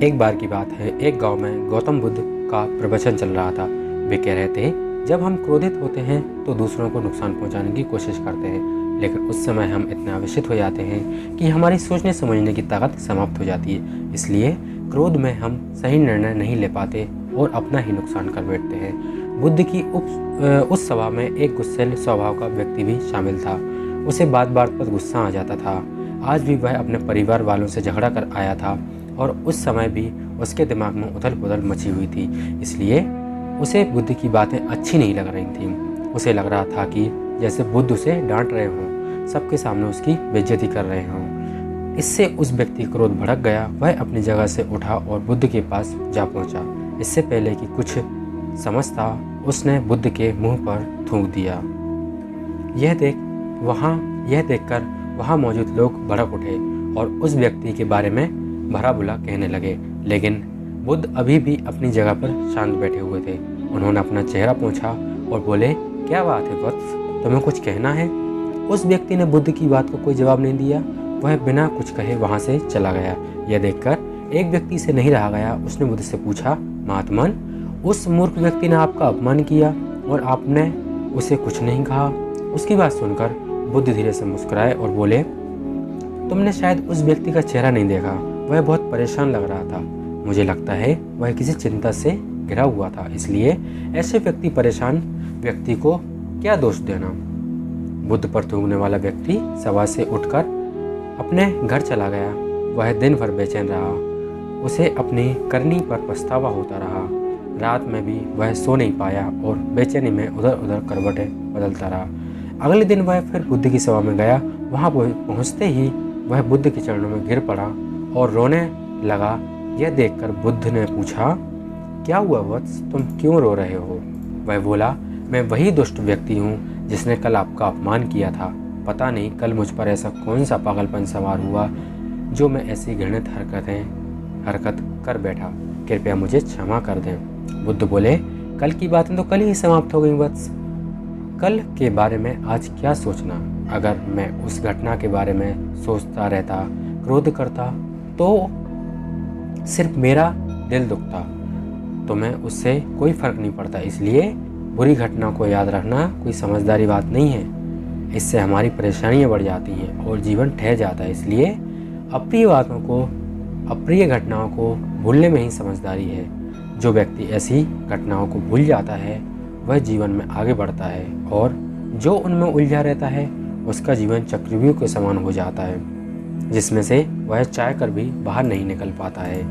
एक बार की बात है, एक गांव में गौतम बुद्ध का प्रवचन चल रहा था। वे कह रहे थे, जब हम क्रोधित होते हैं तो दूसरों को नुकसान पहुंचाने की कोशिश करते हैं, लेकिन उस समय हम इतने आवेशित हो जाते हैं कि हमारी सोचने समझने की ताकत समाप्त हो जाती है। इसलिए क्रोध में हम सही निर्णय नहीं ले पाते और अपना ही नुकसान कर बैठते हैं। बुद्ध की उस सभा में एक गुस्सैल स्वभाव का व्यक्ति भी शामिल था। उसे बात बात पर गुस्सा आ जाता था। आज भी वह अपने परिवार वालों से झगड़ा कर आया था और उस समय भी उसके दिमाग में उथल पुथल मची हुई थी। इसलिए उसे बुद्ध की बातें अच्छी नहीं लग रही थीं। उसे लग रहा था कि जैसे बुद्ध उसे डांट रहे हों, सबके सामने उसकी बेइज्जती कर रहे हों। इससे उस व्यक्ति का क्रोध भड़क गया। वह अपनी जगह से उठा और बुद्ध के पास जा पहुंचा। इससे पहले कि कुछ समझता, उसने बुद्ध के मुंह पर थूक दिया। यह देखकर वहाँ मौजूद लोग भड़क उठे और उस व्यक्ति के बारे में भला बुरा कहने लगे, लेकिन बुद्ध अभी भी अपनी जगह पर शांत बैठे हुए थे। उन्होंने अपना चेहरा पोंछा और बोले, क्या बात है वत्स, तुम्हें कुछ कहना है? उस व्यक्ति ने बुद्ध की बात को कोई जवाब नहीं दिया। वह बिना कुछ कहे वहाँ से चला गया। यह देखकर एक व्यक्ति से नहीं रहा गया। उसने बुद्ध से पूछा, महात्मन, उस मूर्ख व्यक्ति ने आपका अपमान किया और आपने उसे कुछ नहीं कहा। उसकी बात सुनकर बुद्ध धीरे से मुस्कुराए और बोले, तुमने शायद उस व्यक्ति का चेहरा नहीं देखा। वह बहुत परेशान लग रहा था। मुझे लगता है वह किसी चिंता से घिरा हुआ था, इसलिए ऐसे परेशान व्यक्ति को क्या दोष देना। बुद्ध पर थूकने वाला व्यक्ति सभा से उठकर अपने घर चला गया। वह दिन भर बेचैन रहा। उसे अपनी करनी पर पछतावा होता रहा। रात में भी वह सो नहीं पाया और बेचैनी में उधर उधर करवटें बदलता रहा। अगले दिन वह फिर बुद्ध की सभा में गया। वहाँ पहुँचते ही वह बुद्ध के चरणों में गिर पड़ा और रोने लगा। यह देखकर बुद्ध ने पूछा, क्या हुआ वत्स, तुम क्यों रो रहे हो? वह बोला, मैं वही दुष्ट व्यक्ति हूँ जिसने कल आपका अपमान किया था। पता नहीं कल मुझ पर ऐसा कौन सा पागलपन सवार हुआ जो मैं ऐसी घृणित हरकत कर बैठा। कृपया मुझे क्षमा कर दें। बुद्ध बोले, कल की बातें तो कल ही समाप्त हो गई वत्स। कल के बारे में आज क्या सोचना? अगर मैं उस घटना के बारे में सोचता रहता, क्रोध करता, तो सिर्फ मेरा दिल दुखता, तो मैं उससे कोई फर्क नहीं पड़ता। इसलिए बुरी घटना को याद रखना कोई समझदारी बात नहीं है। इससे हमारी परेशानियां बढ़ जाती हैं और जीवन ठहर जाता है। इसलिए अप्रिय घटनाओं को भूलने में ही समझदारी है। जो व्यक्ति ऐसी घटनाओं को भूल जाता है वह जीवन में आगे बढ़ता है, और जो उनमें उलझा रहता है उसका जीवन चक्रव्यूह के समान हो जाता है, जिसमें से वह चाह कर भी बाहर नहीं निकल पाता है।